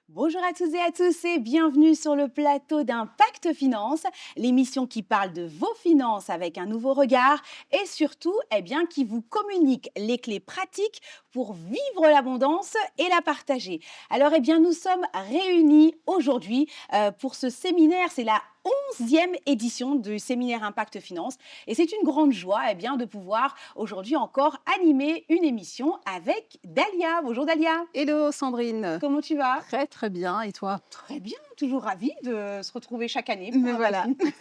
Bonjour à toutes et à tous et bienvenue sur le plateau d'Impact Finance, l'émission qui parle de vos finances avec un nouveau regard et surtout qui vous communique les clés pratiques pour vivre l'abondance et la partager. Alors nous sommes réunis aujourd'hui pour ce séminaire, c'est la 11e édition du séminaire Impact Finance et c'est une grande joie de pouvoir aujourd'hui encore animer une émission avec Dalia. Bonjour Dalia. Hello Sandrine, Comment tu vas? très très bien et toi? Très bien, toujours ravie de se retrouver chaque année pour Me un voilà. briefing.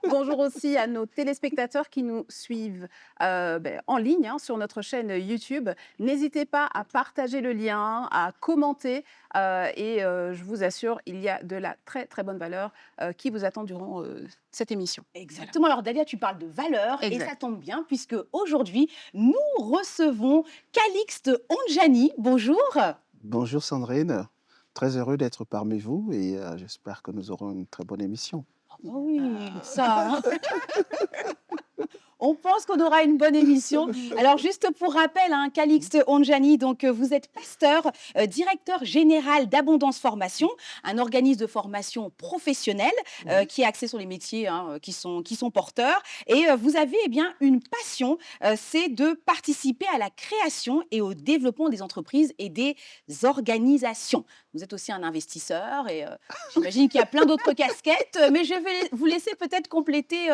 Bonjour aussi à nos téléspectateurs qui nous suivent en ligne sur notre chaîne YouTube. N'hésitez pas à partager le lien, à commenter je vous assure, il y a de la très très bonne valeur qui vous attend durant cette émission. Voilà. Exactement. Alors Dalia, tu parles de valeur et ça Exact. tombe bien puisque aujourd'hui, nous recevons Calixte Onjani. Bonjour. Bonjour Sandrine, très heureux d'être parmi vous et j'espère que nous aurons une très bonne émission. Oh oui, ça, hein. On pense qu'on aura une bonne émission. Alors, juste pour rappel, Calixte Onjani, donc vous êtes pasteur, directeur général d'Abondance Formation, un organisme de formation professionnelle qui est axé sur les métiers qui sont porteurs. Et vous avez une passion, c'est de participer à la création et au développement des entreprises et des organisations. Vous êtes aussi un investisseur et j'imagine qu'il y a plein d'autres casquettes, mais je vais vous laisser peut-être compléter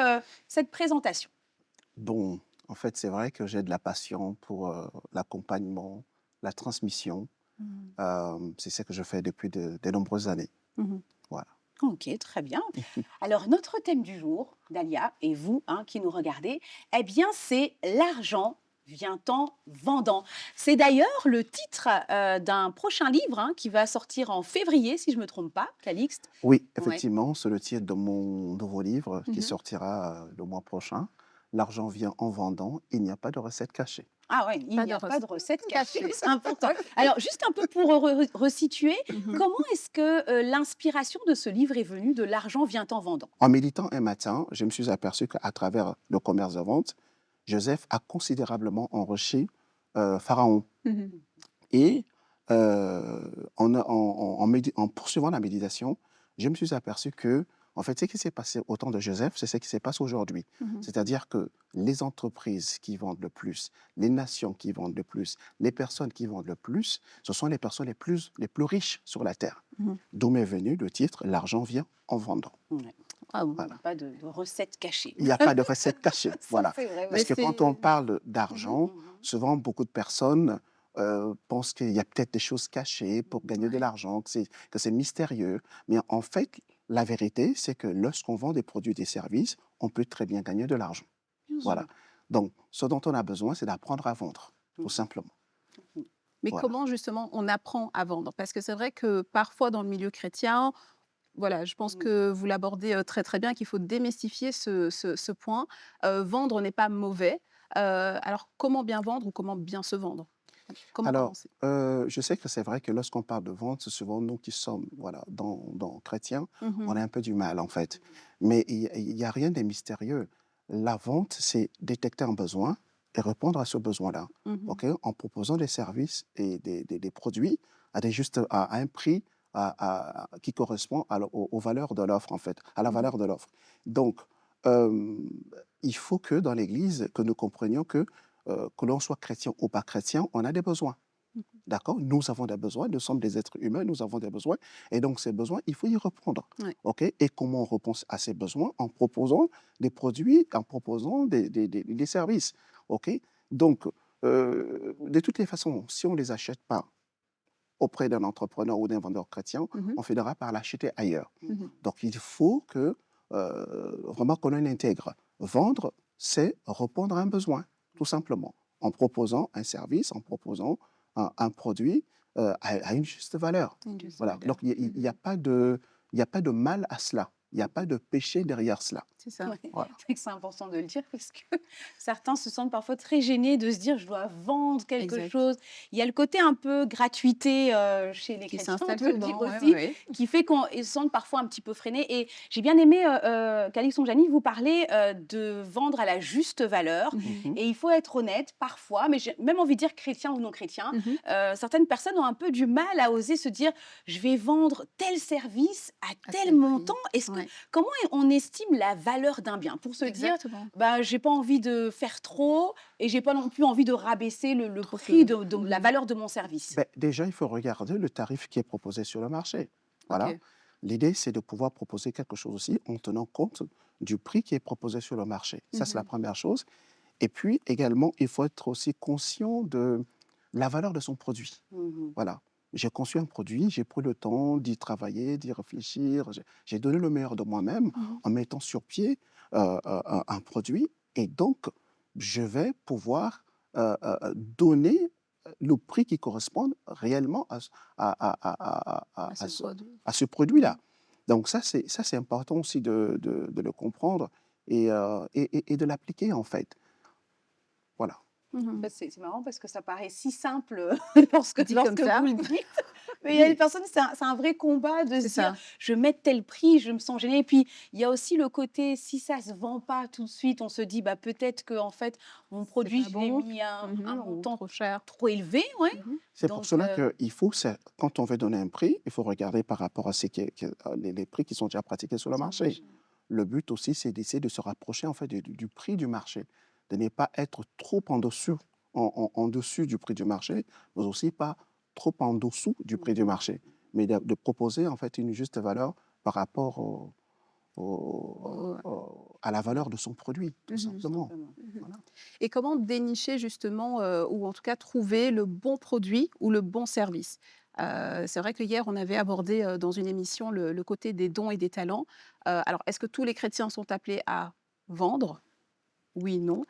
cette présentation. Bon, en fait, c'est vrai que j'ai de la passion pour l'accompagnement, la transmission. C'est ce que je fais depuis de nombreuses années. Mhm. Voilà. Ok, très bien. Alors, notre thème du jour, Dalia, et vous qui nous regardez, c'est l'argent vient en vendant. C'est d'ailleurs le titre d'un prochain livre qui va sortir en février, si je ne me trompe pas, Calixte. Oui, Ouais. effectivement, c'est le titre de mon nouveau livre qui Mhm. sortira le mois prochain. L'argent vient en vendant, il n'y a pas de recette cachée. Ah ouais, il Pas n'y de a pas de recette recette cachée, cachée. c'est important. Alors, juste un peu pour resituer, Mhm. comment est-ce que l'inspiration de ce livre est venue de l'argent vient en vendant? En méditant un matin, je me suis aperçu qu'à travers le commerce de vente, Joseph a considérablement enrichi Pharaon. Mhm. Et en poursuivant la méditation, je me suis aperçu que, en fait, ce qui s'est passé au temps de Joseph, c'est ce qui se passe aujourd'hui. Mhm. C'est-à-dire que les entreprises qui vendent le plus, les nations qui vendent le plus, les personnes qui vendent le plus, ce sont les personnes les plus riches sur la terre. Mhm. D'où m'est venu le titre «L'argent vient en vendant». Ouais. Ah bon. Il n'y Voilà. a pas de recette cachée. Il n'y a pas de recette cachée. Ça, Voilà. c'est vrai, Parce Mais ouais. que quand c'est on parle Mhm, d'argent, mhm. souvent beaucoup de personnes pensent qu'il y a peut-être des choses cachées pour gagner de ouais. l'argent, que c'est mystérieux. Mais en fait, la vérité, c'est que lorsqu'on vend des produits et des services, on peut très bien gagner de l'argent. Bien Voilà. sûr. Donc, ce dont on a besoin, c'est d'apprendre à vendre, tout Mhm, simplement. mhm. Mais Voilà. comment justement on apprend à vendre? Parce que c'est vrai que parfois dans le milieu chrétien, voilà, je pense Mhm. que vous l'abordez très très bien, qu'il faut démystifier ce point. Vendre n'est pas mauvais. Alors comment bien vendre ou comment bien se vendre? Comment Alors, commencer? je sais que c'est vrai que lorsqu'on parle de vente, c'est souvent nous qui sommes voilà, dans chrétiens, on Mhm. a un peu du mal en fait. Mais il y a rien de mystérieux. La vente, c'est détecter un besoin et répondre à ce besoin-là, Mhm. ok, en proposant des services et des produits à un prix qui correspond aux valeurs de l'offre en fait, à la Mhm. valeur de l'offre. Donc, euh, il faut que dans l'Église, que nous comprenions que l'on soit chrétien ou pas chrétien, on a des besoins. Mhm. D'accord? Nous avons des besoins, nous sommes des êtres humains, nous avons des besoins. Et donc, ces besoins, il faut y répondre. Ouais. OK? Et comment on répond à ces besoins? En proposant des produits, en proposant des services. OK? Donc, de toutes les façons, si on ne les achète pas auprès d'un entrepreneur ou d'un vendeur chrétien, Mhm. on finira par l'acheter ailleurs. Mhm. Donc, il faut que vraiment qu'on l'intègre. Vendre, c'est répondre à un besoin, tout simplement, en proposant un service, en proposant un produit à une juste valeur. Une juste Voilà. valeur. Donc, il n'y a pas de mal à cela. Il n'y a pas de péché derrière cela. C'est ça. Ouais, Voilà. c'est vrai que c'est important de le dire parce que certains se sentent parfois très gênés de se dire je dois vendre quelque Exact. chose. Il y a le côté un peu gratuité chez les Qui chrétiens, s'installe on peut le dire souvent, ouais, aussi, ouais. qui fait qu'ils se sentent parfois un petit peu freinés. Et j'ai bien aimé, Calix Onjani, vous parler de vendre à la juste valeur. Mhm. Mhm. Et il faut être honnête parfois, mais j'ai même envie de dire chrétien ou non chrétien, Mhm. certaines personnes ont un peu du mal à oser se dire je vais vendre tel service à À tel tel prix. montant. Ouais. Comment on estime la valeur d'un bien pour se dire Exactement. bah, j'ai pas envie de faire trop et j'ai pas non plus envie de rabaisser le Trop prix peu. de la Mhm. valeur de mon service. Ben, déjà, il faut regarder le tarif qui est proposé sur le marché. Voilà. Ok. L'idée, c'est de pouvoir proposer quelque chose aussi en tenant compte du prix qui est proposé sur le marché. Ça, c'est la Mhm. première chose. Et puis, également, il faut être aussi conscient de la valeur de son produit. Mhm. Voilà. J'ai conçu un produit, j'ai pris le temps d'y travailler, d'y réfléchir. J'ai donné le meilleur de moi-même Mhm. en mettant sur pied un produit. Et donc, je vais pouvoir donner le prix qui correspond réellement À ce produit. à ce produit-là. Donc, ça, c'est important aussi de le comprendre et de l'appliquer, en fait. Voilà. Mhm. Bah, c'est marrant parce que ça paraît si simple Dit comme lorsque ça. vous le dites. Mais il y a des Oui, personnes, c'est un vrai combat de c'est se dire ça. je vais mettre tel prix, je me sens gênée. Et puis il y a aussi le côté si ça se vend pas tout de suite, on se dit bah peut-être que en fait mon C'est produit pas je l'ai bon. mis à un Mhm. Ou montant trop cher. trop élevé, ouais. Mhm. C'est pour Donc cela qu'il faut, quand on veut donner un prix, il faut regarder par rapport à les prix qui sont déjà pratiqués sur le Sur le marché. marché. Le but aussi, c'est d'essayer de se rapprocher en fait du prix du marché, de ne pas être trop en dessous, en dessus du prix du marché, mais aussi pas trop en dessous du prix du marché, mais de proposer en fait une juste valeur par rapport Au- à la valeur de son produit, tout Mhm. simplement. simplement. Mhm. Voilà. Et comment dénicher justement, ou en tout cas trouver le bon produit ou le bon service? C'est vrai que hier, on avait abordé dans une émission le côté des dons et des talents. Alors, est-ce que tous les chrétiens sont appelés à vendre? Oui, non.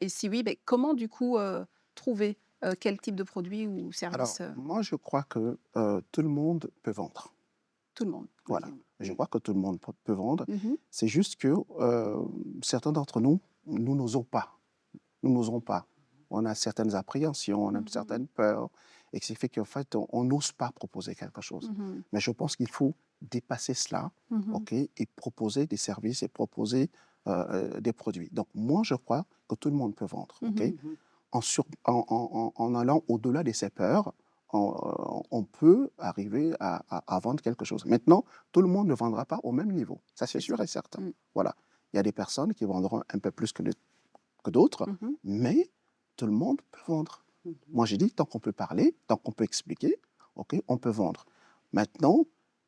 Et si oui, ben, comment du coup trouver quel type de produit ou Alors, service? moi, je crois que tout le monde peut vendre. Tout le monde. Voilà. Ok. Je Mm. crois que tout le monde peut vendre. Mhm. C'est juste que certains d'entre nous, nous n'osons pas. Nous n'osons pas. On a certaines appréhensions, on a Mhm. certaines peurs, et ce qui fait qu'en fait, on n'ose pas proposer quelque chose. Mhm. Mais je pense qu'il faut dépasser cela, Mhm. ok, et proposer des services et proposer des produits. Donc, moi, je crois que tout le monde peut vendre, ok, Mhm. Mhm. en allant au-delà de ses peurs, on peut arriver à vendre quelque chose. Maintenant, tout le monde ne vendra pas au même niveau. Ça, c'est C'est sûr ça. et certain. Mm. Voilà. Il y a des personnes qui vendront un peu plus que d'autres, Mhm. mais tout le monde peut vendre. Mhm. Moi, j'ai dit, tant qu'on peut parler, tant qu'on peut expliquer, ok, on peut vendre. Maintenant,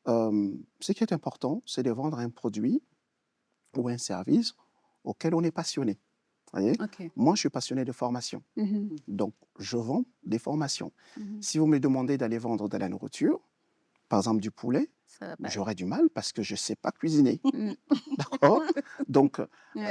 ce qui est important, c'est de vendre un produit ou un service auquel on est passionné. Voyez? Ok. Moi, je suis passionné de formation. Mhm. Donc, je vends des formations. Mhm. Si vous me demandez d'aller vendre de la nourriture, par exemple du poulet, Ça va pas être. j'aurais du mal parce que je ne sais pas cuisiner. Mm. D'accord? Donc, Ouais,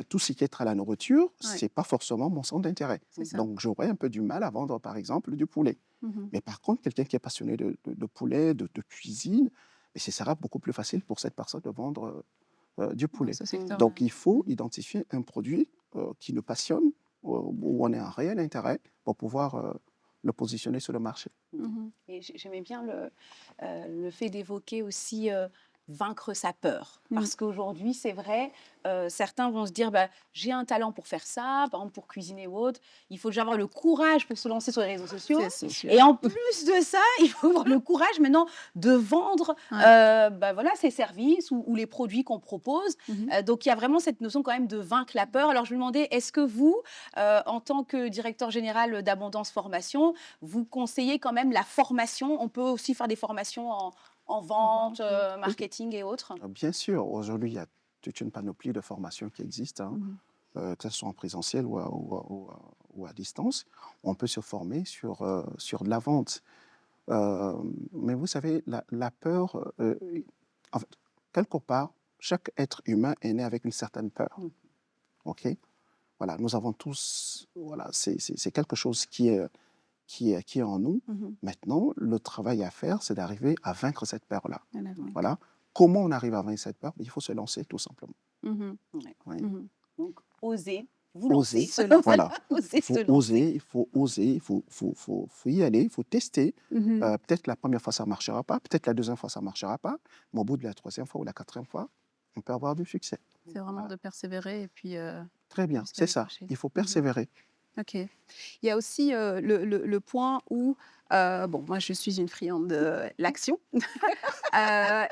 tout ce qui est à la nourriture, ouais, ce n'est pas forcément mon centre d'intérêt. c'est ça. Donc, j'aurais un peu du mal à vendre, par exemple, du poulet. Mhm. Mais par contre, quelqu'un qui est passionné de poulet, de cuisine, mais ce sera beaucoup plus facile pour cette personne de vendre du Dans poulet. ce secteur-là. Donc, il faut Mhm. identifier un produit qui le passionne, où on a un réel intérêt pour pouvoir le positionner sur le marché. Mhm. Et j'aimais bien le fait d'évoquer aussi vaincre sa peur. Mm. Parce qu'aujourd'hui, c'est vrai, certains vont se dire, bah, j'ai un talent pour faire ça, par exemple pour cuisiner ou autre. Il faut déjà avoir le courage pour se lancer sur les réseaux sociaux. C'est sûr. Et en plus de ça, il faut avoir le courage maintenant de vendre Ouais. bah, voilà, ses services ou les produits qu'on propose. Mhm. Donc il y a vraiment cette notion quand même de vaincre la peur. Alors je me demandais, est-ce que vous, en tant que directeur général d'Abondance Formation, vous conseillez quand même la formation? On peut aussi faire des formations en vente, vente, autre. marketing et autres. Bien sûr, aujourd'hui, il y a toute une panoplie de formations qui existent, hein, Mhm. que ce soit en présentiel ou à distance. On peut se former sur de la vente. Mais vous savez, la peur, en fait, quelque part, chaque être humain est né avec une certaine peur. Mhm. OK? Voilà, nous avons tous, voilà, c'est quelque chose qui est en nous. Mhm. Maintenant, le travail à faire, c'est d'arriver à vaincre cette peur-là. En avant. Voilà. Comment on arrive à vaincre cette peur? Il faut se lancer, tout simplement. Mhm. Ouais. Oui. Mhm. Donc, oser vous lancer. Oser, Se lancer. voilà. Oser Il faut se lancer. oser, il faut oser, faut y aller, il faut tester. Mhm. Peut-être la première fois, ça ne marchera pas, peut-être la deuxième fois, ça ne marchera pas, mais au bout de la troisième fois ou la quatrième fois, on peut avoir du succès. C'est vraiment Voilà. de persévérer et puis Très bien, jusqu'à c'est ça. décrocher. Il faut Mhm. persévérer. Ok. Il y a aussi le point où, bon, moi je suis une friande de l'action.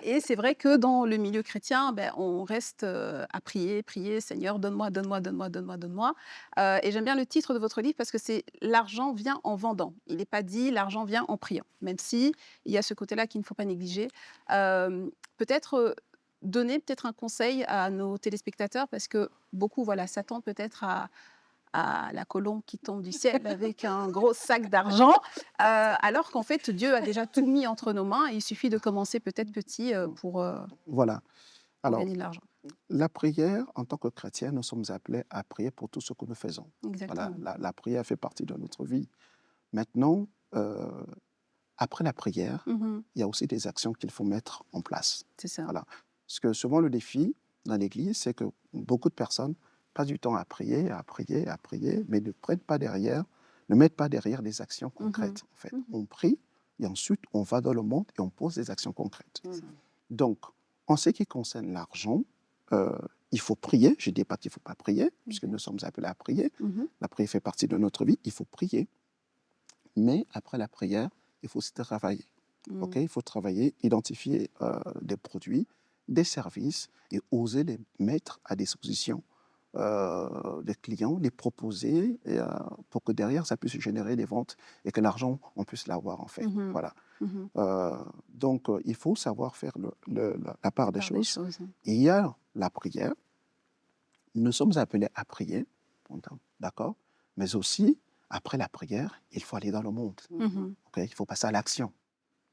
Et c'est vrai que dans le milieu chrétien, ben, on reste à prier, prier, Seigneur, donne-moi, donne-moi, donne-moi, donne-moi, donne-moi. Et j'aime bien le titre de votre livre parce que c'est l'argent vient en vendant. Il n'est pas dit l'argent vient en priant, même si il y a ce côté-là qu'il ne faut pas négliger. Peut-être donner peut-être un conseil à nos téléspectateurs parce que beaucoup, voilà, s'attendent peut-être à la colombe qui tombe du ciel avec un gros sac d'argent, alors qu'en fait, Dieu a déjà tout mis entre nos mains et il suffit de commencer peut-être petit Voilà. pour Alors, gagner de l'argent. la prière, en tant que chrétien, nous sommes appelés à prier pour tout ce que nous faisons. Voilà, Exactement. la prière fait partie de notre vie. Maintenant, après la prière, Mhm. il y a aussi des actions qu'il faut mettre en place. C'est ça. Voilà. Parce que souvent, le défi dans l'Église, c'est que beaucoup de personnes passent du temps à prier, à prier, à prier, mais ne mettent pas derrière des actions concrètes. En fait. Mhm. On prie et ensuite, on va dans le monde et on pose des actions concrètes. Mhm. Donc, en ce qui concerne l'argent, il faut prier. Je ne dis pas qu'il ne faut pas prier, puisque nous sommes appelés à prier. Mhm. La prière fait partie de notre vie. Il faut prier. Mais après la prière, il faut aussi travailler. Mhm. Okay? Il faut travailler, identifier des produits, des services et oser les mettre à disposition des clients, les proposer pour que derrière, ça puisse générer des ventes et que l'argent, on puisse l'avoir en fait. Mhm. Voilà. Mhm. Donc, il faut savoir faire la part des Faire des choses. choses. Et il y a la prière. Nous sommes appelés à prier, d'accord? Mais aussi, après la prière, il faut aller dans le monde. Mhm. Okay? Il faut passer à l'action.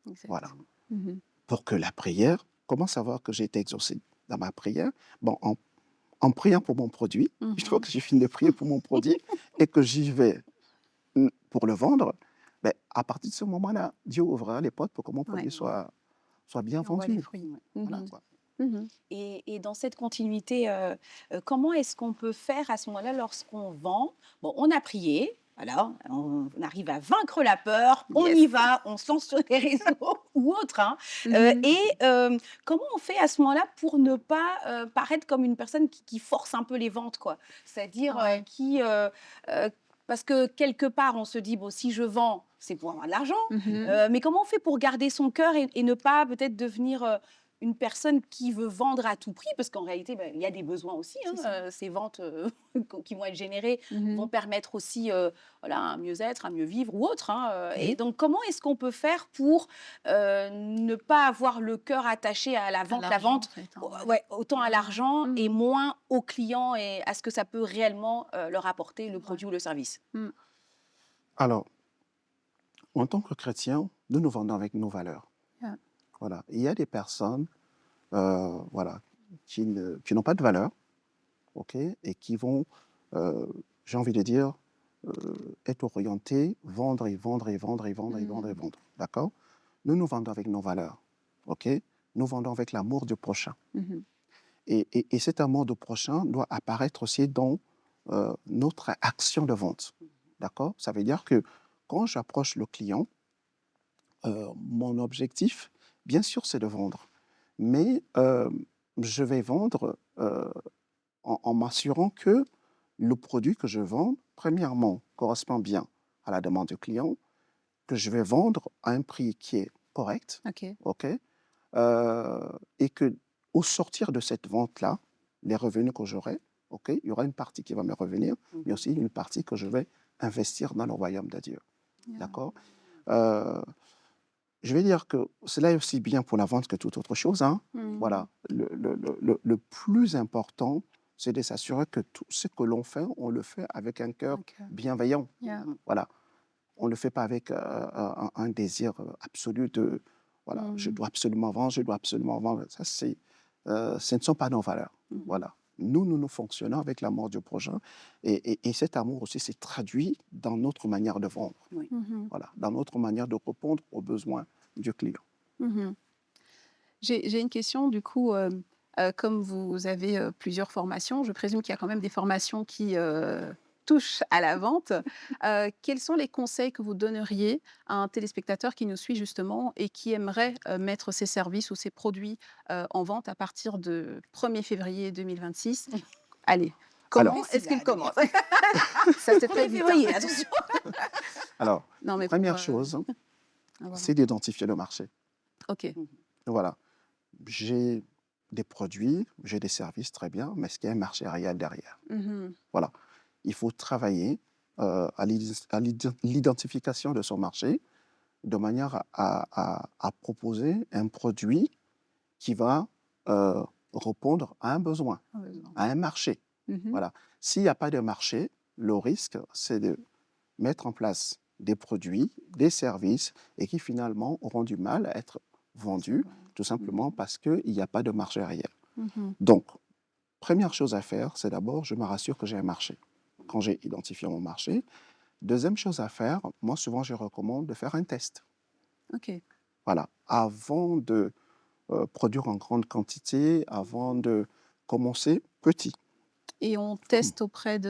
Exact. Voilà. Mhm. Pour que la prière, comment savoir que j'ai été exaucé dans ma prière? Bon, en priant pour mon produit, Mhm. une fois que j'ai fini de prier pour mon produit et que j'y vais pour le vendre, ben, à partir de ce moment-là, Dieu ouvrira les portes pour que mon produit Ouais. soit bien Et on voit les vendu. fruits. Voilà, Mhm. quoi. Mhm. Et dans cette continuité, comment est-ce qu'on peut faire à ce moment-là lorsqu'on vend? Bon, on a prié, voilà, on arrive à vaincre la peur, on Yes. y va, on se lance sur les réseaux ou autre, hein. Mhm. Comment on fait à ce moment-là pour ne pas paraître comme une personne qui force un peu les ventes, quoi? C'est-à-dire Ouais. parce que quelque part, on se dit, bon, si je vends, c'est pour avoir de l'argent. Mhm. Mais comment on fait pour garder son cœur et ne pas peut-être devenir une personne qui veut vendre à tout prix? Parce qu'en réalité, ben, il y a des besoins aussi, hein. C'est ça. Ces ventes qui vont être générées vont Mhm. permettre aussi voilà, un mieux-être, un mieux vivre ou autre, hein. Et Mhm. donc, comment est-ce qu'on peut faire pour ne pas avoir le cœur attaché à la À vente, l'argent, en fait, hein, ouais. ouais, autant à l'argent et Mhm. moins au client et à ce que ça peut réellement leur apporter le Ouais. produit ou le service? Mm. Alors, en tant que chrétien, nous nous vendons avec nos valeurs. Yeah. Voilà. Il y a des personnes voilà, qui n'ont pas de valeur, ok, et qui vont, j'ai envie de dire, être orientées, vendre et vendre et vendre et vendre et vendre et Mm. vendre. D'accord? Nous nous vendons avec nos valeurs. Ok? Nous vendons avec l'amour du prochain. Mhm. Et cet amour du prochain doit apparaître aussi dans notre action de vente. D'accord? Ça veut dire que quand j'approche le client, mon objectif, bien sûr, c'est de vendre. Mais je vais vendre en m'assurant que le produit que je vends, premièrement, correspond bien à la demande du client, que je vais vendre à un prix qui est correct, Ok. ok, et que au sortir de cette vente-là, les revenus que j'aurai, ok, il y aura une partie qui va me revenir, mais aussi une partie que je vais investir dans le royaume de Dieu. Yeah. D'accord? Je vais dire que cela est aussi bien pour la vente que toute autre chose, hein. Mm. Voilà. Le plus important, c'est de s'assurer que tout ce que l'on fait, on le fait avec un cœur Ok. bienveillant. Yeah. Voilà. On ne le fait pas avec un désir absolu de, voilà, je Mm. dois absolument vendre, je dois absolument vendre. Ça, ce ne sont pas nos valeurs. Mhm. Voilà. Nous fonctionnons avec l'amour du prochain. Et cet amour aussi s'est traduit dans notre manière de vendre. Mhm. Voilà, dans notre manière de répondre aux besoins du client. Mhm. J'ai une question, du coup, Comme vous avez plusieurs formations, je présume qu'il y a quand même des formations qui touchent à la vente. Quels sont les conseils que vous donneriez à un téléspectateur qui nous suit justement et qui aimerait mettre ses services ou ses produits en vente à partir de 1er février 2026? Allez, Alors, comment est-ce qu'il Festival. commence? Ça se fait 1er vite, hein. février, attention. alors, Non, mais pour, première chose, avoir- c'est d'identifier le marché. Ok. Voilà. J'ai des produits, j'ai des services, très bien, mais est-ce qu'il y a un marché réel derrière? Mhm. Voilà. Il faut travailler à l'identification de son marché de manière à proposer un produit qui va répondre à un besoin, à un marché. Mhm. Voilà. S'il n'y a pas de marché, le risque, c'est de mettre en place des produits, des services, et qui finalement auront du mal à être vendus, tout simplement parce qu'il n'y a pas de marché réel. Mhm. Donc, première chose à faire, c'est d'abord, je me rassure que j'ai un marché. Quand j'ai identifié mon marché. Deuxième chose à faire, moi, souvent, je recommande de faire un test. Ok. Voilà. Avant de produire en grande quantité, avant de commencer petit. Et on teste auprès de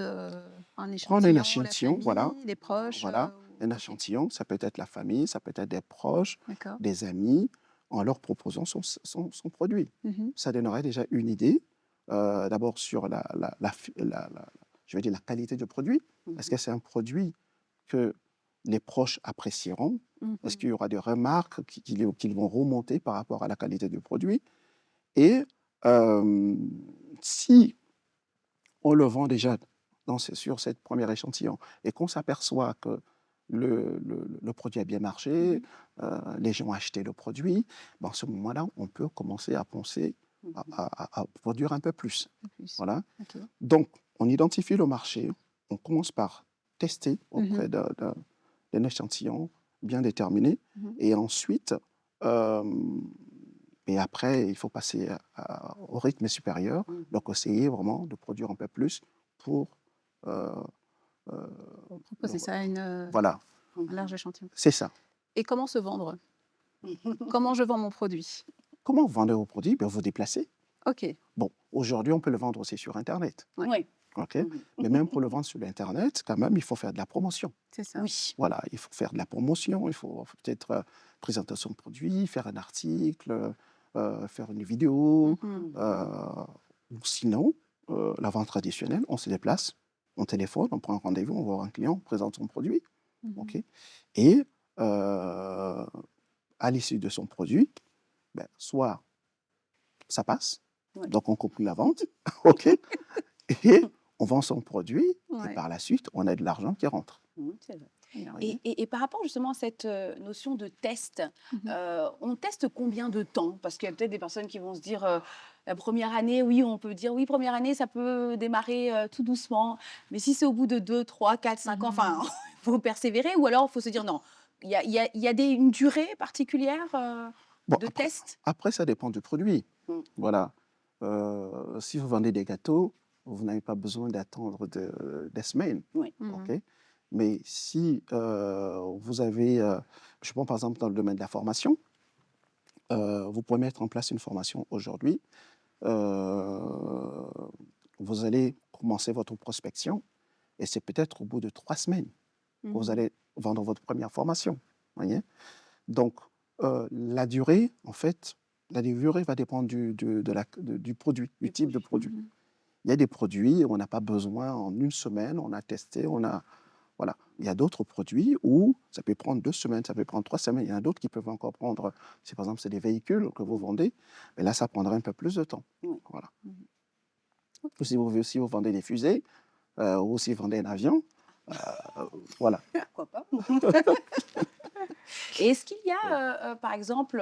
un Prendre un échantillon, la échantillon, voilà. famille, les proches. Voilà. Un Ok. échantillon, ça peut être la famille, ça peut être des proches, D'accord. des amis, en leur proposant son produit. Mhm. Ça donnerait déjà une idée, d'abord sur je vais dire la qualité du produit. Est-ce que c'est un produit que les proches apprécieront? Est-ce Mhm. qu'il y aura des remarques qui vont remonter par rapport à la qualité du produit? Et si on le vend déjà sur cette première échantillon et qu'on s'aperçoit que le produit a bien marché, les gens ont acheté le produit, ben, à ce moment-là, on peut commencer à penser à produire un peu plus. Un peu plus. Voilà. Ok. Donc, on identifie le marché, on commence par tester Mhm. auprès d'un échantillon bien déterminé, Mhm. et ensuite, et après, il faut passer au rythme supérieur, donc essayer vraiment de produire un peu plus pour... euh, euh, Proposer ça à voilà, un large échantillon. c'est ça. Et comment se vendre? Comment je vends mon produit? Comment vendre vos produits? Ben, vous déplacez. Ok. Bon, aujourd'hui, on peut le vendre aussi sur Internet. Ouais. Oui. OK? Mais même pour le vendre sur Internet, quand même, il faut faire de la promotion. C'est ça. Oui. Voilà, il faut faire de la promotion, il faut peut-être présenter son produit, faire un article, faire une vidéo. Mhm. Ou sinon, la vente traditionnelle, on se déplace, on téléphone, on prend un rendez-vous, on voit un client, on présente son produit. Mhm. OK? Et à l'issue de son produit, ben, soit ça passe, Ouais. donc on conclut la vente, OK? Et on vend son produit, et Ouais. par la suite, on a de l'argent qui rentre. C'est vrai. Bien. voyez. Et par rapport justement à cette notion de test, Mhm. on teste combien de temps? Parce qu'il y a peut-être des personnes qui vont se dire, la première année, oui, on peut dire, oui, première année, ça peut démarrer tout doucement. Mais si c'est au bout de 2, 3, 4, 5 ans, enfin, il faut persévérer. Ou alors, il faut se dire, non, il y a une durée particulière Bon, de test? après, ça dépend du produit. Voilà. Si vous vendez des gâteaux, vous n'avez pas besoin d'attendre des semaines. Oui. Mhm. OK? Mais si vous avez, je prends par exemple dans le domaine de la formation, vous pouvez mettre en place une formation aujourd'hui. Vous allez commencer votre prospection, et c'est peut-être au bout de 3 semaines que vous Mhm. allez vendre votre première formation. Voyez? Donc, la durée, en fait, la durée va dépendre du produit, du type de produit. Mhm. Il y a des produits, on n'a pas besoin en une semaine, on a testé, voilà. Il y a d'autres produits où ça peut prendre 2 semaines, ça peut prendre 3 semaines. Il y en a d'autres qui peuvent encore prendre, si par exemple c'est des véhicules que vous vendez, mais là ça prendra un peu plus de temps. Oui. Voilà. Mhm. Ou si vous vendez des fusées, ou si vous vendez un avion, voilà. Pourquoi pas? Et est-ce qu'il y a, par exemple,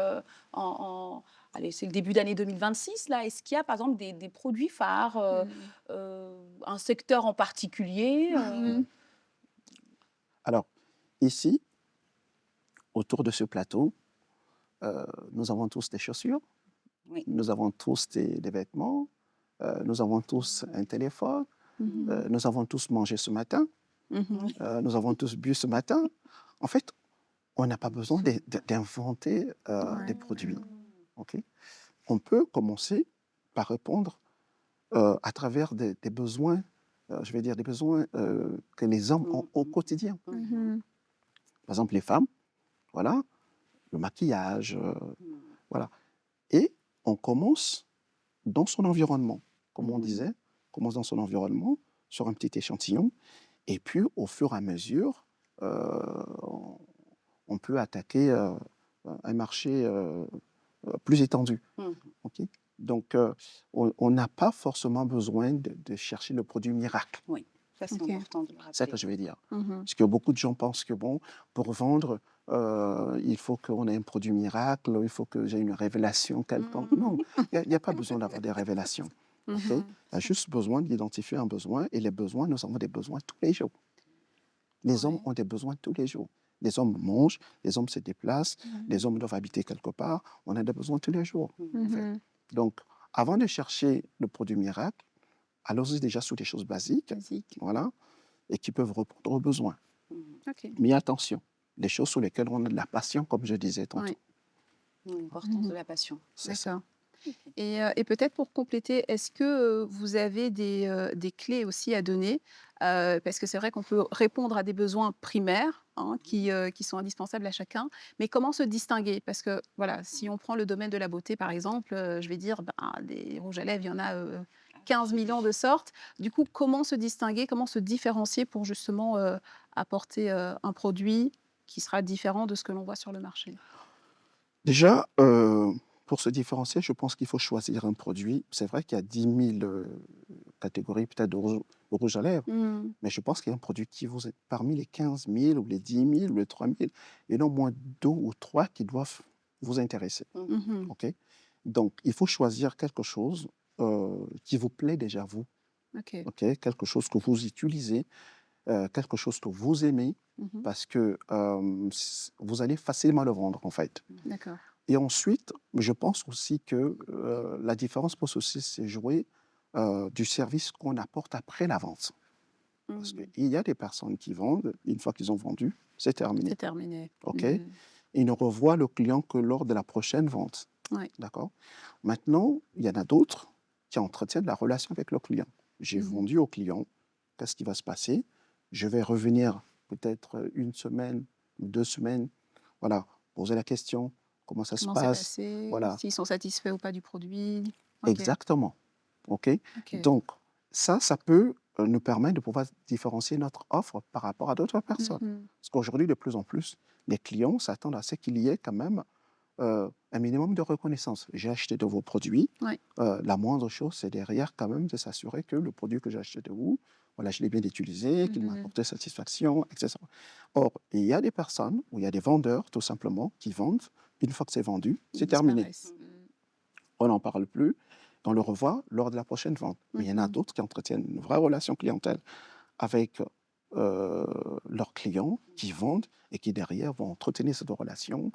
allez, c'est le début d'année 2026, là, est-ce qu'il y a, par exemple, des produits phares, un secteur en particulier Mhm. Alors, ici, autour de ce plateau, nous avons tous des chaussures, Oui. nous avons tous des vêtements, nous avons tous un téléphone, Mhm. nous avons tous mangé ce matin, Mhm. nous avons tous bu ce matin. En fait, on n'a pas besoin d'inventer des produits. OK? On peut commencer par répondre à travers des besoins, je vais dire des besoins que les hommes ont au quotidien. Mhm. Par exemple, les femmes, voilà, le maquillage, voilà. Et on commence dans son environnement, comme on disait, on commence dans son environnement, sur un petit échantillon, et puis au fur et à mesure, on on peut attaquer un marché plus étendu. Ok. Donc, on n'a pas forcément besoin de chercher le produit miracle. Oui, ça c'est Ok. important de le C'est ça que rappeler. je vais dire. Mhm. Parce que beaucoup de gens pensent que, bon, pour vendre, il faut qu'on ait un produit miracle, il faut que j'ai une révélation quelconque. Non, il n'y a pas besoin d'avoir des révélations. Ok. Mhm. Il y a juste besoin d'identifier un besoin, et les besoins, nous avons des besoins tous les jours. Les hommes Ouais. ont des besoins tous les jours. Les hommes mangent, les hommes se déplacent, les hommes doivent habiter quelque part. On a des besoins tous les jours, en fait. Mhm. Donc, avant de chercher le produit miracle, allons-y déjà sur des choses basiques, Basique. voilà, et qui peuvent répondre aux besoins. Ok. Mais attention, les choses sur lesquelles on a de la passion, comme je disais tantôt. Ouais. L'importance de la passion. C'est ça. D'accord. Et peut-être pour compléter, est-ce que vous avez des clés aussi à donner? Parce que c'est vrai qu'on peut répondre à des besoins primaires, hein, qui sont indispensables à chacun, mais comment se distinguer? Parce que voilà, si on prend le domaine de la beauté, par exemple, je vais dire, ben, des rouges à lèvres, il y en a 15 millions de sortes. Du coup, comment se distinguer, comment se différencier pour justement apporter un produit qui sera différent de ce que l'on voit sur le marché? Déjà, pour se différencier, je pense qu'il faut choisir un produit. C'est vrai qu'il y a 10 000 catégories peut-être de rouge à lèvres, Mmh. mais je pense qu'il y a un produit qui vous est parmi les 15 000 ou les 10 000 ou les 3 000, il y en a au moins 2 ou 3 qui doivent vous intéresser. Mmh. OK? Donc, il faut choisir quelque chose qui vous plaît déjà vous. OK. OK? Quelque chose que vous utilisez, quelque chose que vous aimez, Mmh. parce que vous allez facilement le vendre, en fait. D'accord. Et ensuite, je pense aussi que la différence peut aussi se jouer du service qu'on apporte après la vente. Parce Mmh. qu'il y a des personnes qui vendent, une fois qu'ils ont vendu, c'est terminé. C'est terminé. OK? Mmh. Ils ne revoient le client que lors de la prochaine vente. Ouais. D'accord? Maintenant, il y en a d'autres qui entretiennent la relation avec le client. J'ai Mmh. vendu au client, qu'est-ce qui va se passer? Je vais revenir peut-être une semaine ou 2 semaines, voilà, poser la question, comment ça se Comment c'est passe? passé? Voilà, S'ils sont satisfaits ou pas du produit? OK, exactement. OK? OK. Donc, ça peut nous permettre de pouvoir différencier notre offre par rapport à d'autres personnes. Mmh. Parce qu'aujourd'hui, de plus en plus, les clients s'attendent à ce qu'il y ait quand même un minimum de reconnaissance. J'ai acheté de vos produits. Ouais. La moindre chose, c'est derrière quand même de s'assurer que le produit que j'ai acheté de vous, voilà, je l'ai bien utilisé, qu'il m'a Mmh. apporté satisfaction, etc. Or, il y a des personnes, ou il y a des vendeurs, tout simplement, qui vendent. Une fois que c'est vendu, Ils c'est terminé. disparaissent. On n'en parle plus. On le revoit lors de la prochaine vente. Mais il y en a Mmh. d'autres qui entretiennent une vraie relation clientèle avec leurs clients, qui vendent et qui derrière vont entretenir cette relation,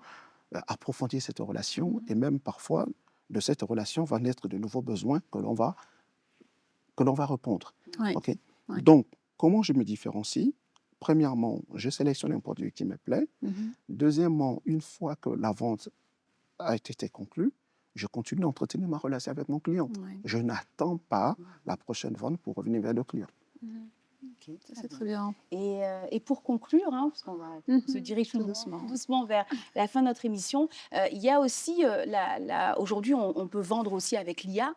approfondir cette relation, et même parfois de cette relation va naître de nouveaux besoins que l'on va répondre. Ouais. OK? Ouais. Donc, comment je me différencie? Premièrement, je sélectionne un produit qui me plaît. Mmh. Deuxièmement, une fois que la vente a été conclue, je continue d'entretenir ma relation avec mon client. Ouais. Je n'attends pas la prochaine vente pour revenir vers le client. Mmh. Ok, Ça, très c'est bien. très bien. Et pour conclure, hein, parce qu'on va se dirige Tout doucement vers la fin de notre émission, il y a aussi, aujourd'hui, on peut vendre aussi avec l'IA,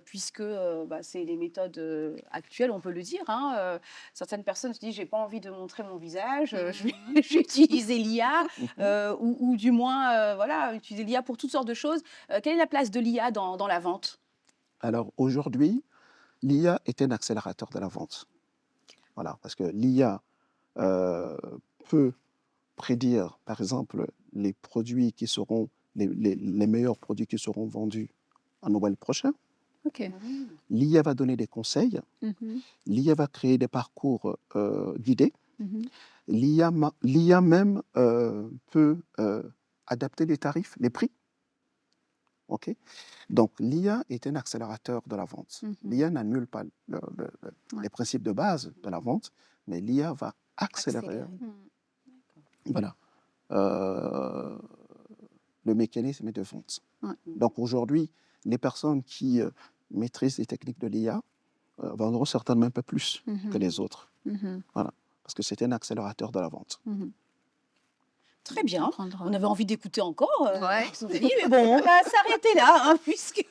puisque bah, c'est les méthodes actuelles, on peut le dire. Hein, certaines personnes se disent, j'ai pas envie de montrer mon visage, je vais utiliser l'IA, ou du moins, voilà, utiliser l'IA pour toutes sortes de choses. Quelle est la place de l'IA dans la vente? Alors aujourd'hui, l'IA est un accélérateur de la vente. Voilà, parce que l'IA euh, peut prédire, par exemple, les produits qui seront, les meilleurs produits qui seront vendus en Noël prochain. OK. L'IA va donner des conseils. Mmh. L'IA va créer des parcours guidés. Mmh. L'IA même peut adapter les tarifs, les prix. OK? Donc, l'IA est un accélérateur de la vente. Mmh. L'IA n'annule pas Ouais. les principes de base de la vente, mais l'IA va accélérer, Accélérer. voilà, euh, le mécanisme de vente. Ouais. Donc, aujourd'hui, les personnes maîtrisent les techniques de l'IA vendront certainement un peu plus que les autres. Voilà. Parce que c'est un accélérateur de la vente. Très bien. Comprendre. On avait envie d'écouter encore, Ouais. Sophie, mais bon, on va s'arrêter là, hein, puisque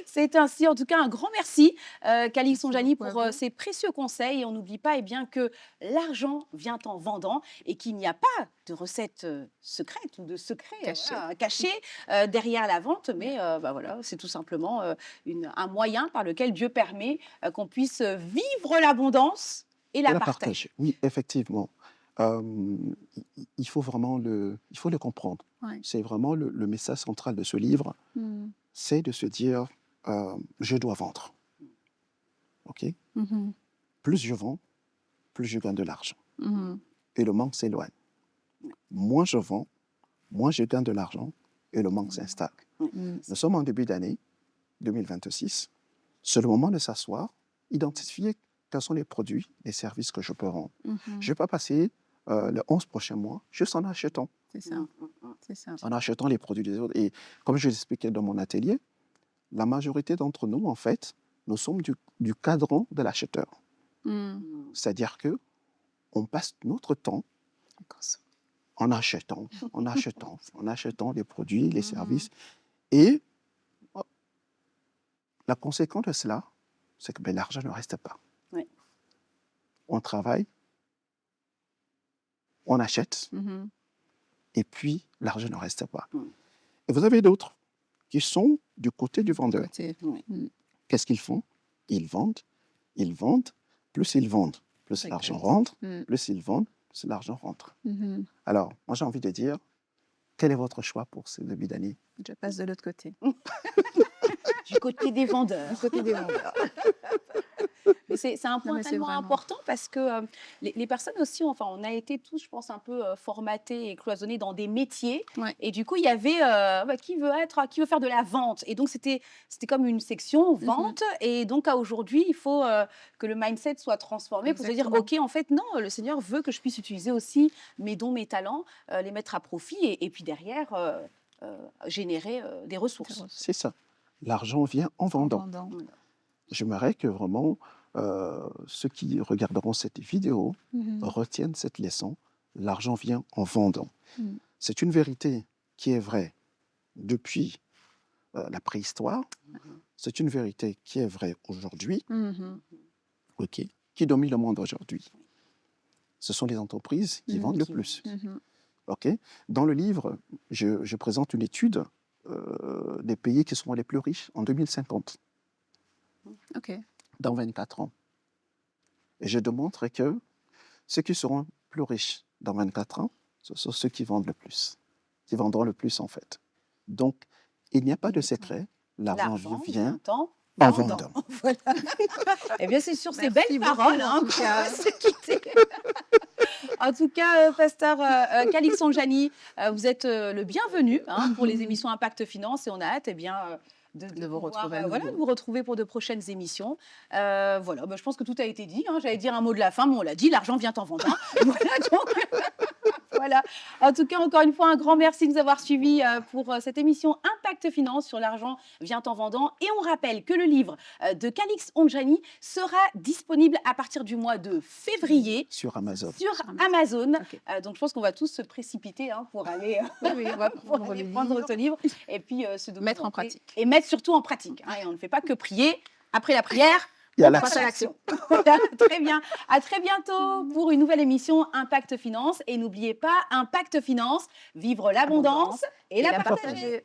c'est ainsi. En tout cas, un grand merci, Calix Onjani, beaucoup à pour vous. ces précieux conseils. Et on n'oublie pas bien, que l'argent vient en vendant et qu'il n'y a pas de recette secrète ou de secret caché derrière la vente, mais voilà, c'est tout simplement un moyen par lequel Dieu permet qu'on puisse vivre l'abondance et la partager. Oui, effectivement. Il faut vraiment le comprendre. Ouais. C'est vraiment le message central de ce livre, c'est de se dire, je dois vendre. OK? Plus je vends, plus je gagne de l'argent. Et le manque s'éloigne. Moins je vends, moins je gagne de l'argent et le manque s'installe. Nous sommes en début d'année 2026. C'est le moment de s'asseoir, identifier quels sont les produits, les services que je peux vendre. Je ne vais pas passer les 11 prochains mois juste en achetant. C'est ça. C'est ça. En achetant les produits des autres. Et comme je l'expliquais dans mon atelier, la majorité d'entre nous, en fait, nous sommes du cadran de l'acheteur. C'est-à-dire que on passe notre temps en achetant les produits, les services. Et la conséquence de cela, c'est que l'argent ne reste pas. Oui. On travaille, on achète, et puis l'argent ne reste pas. Et vous avez d'autres qui sont du côté du vendeur. Qu'est-ce qu'ils font? Ils vendent, plus ils vendent, plus l'argent rentre, plus ils vendent, plus l'argent rentre. Alors, moi j'ai envie de dire, quel est votre choix pour ce début d'année? Je passe de l'autre côté. Du côté des vendeurs. Du côté des vendeurs. Mais c'est un point mais c'est tellement vraiment- important parce que les personnes aussi, enfin, on a été tous, je pense, un peu formatés et cloisonnés dans des métiers. Ouais. Et du coup, il y avait qui veut faire de la vente. Et donc, c'était comme une section vente. Et donc, à aujourd'hui, il faut que le mindset soit transformé pour se dire, OK, en fait, non, le Seigneur veut que je puisse utiliser aussi mes dons, mes talents, les mettre à profit et puis derrière, générer des ressources. C'est ça. L'argent vient en vendant. J'aimerais que vraiment ceux qui regarderont cette vidéo retiennent cette leçon. L'argent vient en vendant. C'est une vérité qui est vraie depuis la préhistoire. C'est une vérité qui est vraie aujourd'hui, qui domine le monde aujourd'hui. Ce sont les entreprises qui vendent le plus. Dans le livre, je présente une étude des pays qui seront les plus riches en 2050. Dans 24 ans. Et je démontre que ceux qui seront plus riches dans 24 ans, ce sont ceux qui vendent le plus, qui vendront le plus en fait. Donc, il n'y a pas de secret, l'argent vient en vendant. Voilà. Eh bien, c'est sur ces Merci belles beaucoup, paroles en qu'on tout cas. va se quitter. En tout cas, pasteur Calix Onjani, vous êtes le bienvenu pour les émissions Impact Finance et on a hâte de vous retrouver à nouveau. De vous retrouver pour de prochaines émissions. Voilà, je pense que tout a été dit. J'allais dire un mot de la fin, mais on l'a dit, l'argent vient en vendant. Voilà, donc, voilà. En tout cas, encore une fois, un grand merci de nous avoir suivis pour cette émission Impact Finance sur l'argent vient en vendant. Et on rappelle que le livre de Calix Onjani sera disponible à partir du mois de février sur Amazon. Donc, je pense qu'on va tous se précipiter pour aller, pour aller prendre ce livre et puis se mettre en pratique. Et mettre surtout en pratique. Et on ne fait pas que prier. Après la prière, il y a on passe à l'action. Voilà, très bien. À très bientôt pour une nouvelle émission Impact Finance. Et n'oubliez pas, Impact Finance, vivre l'abondance et la partager.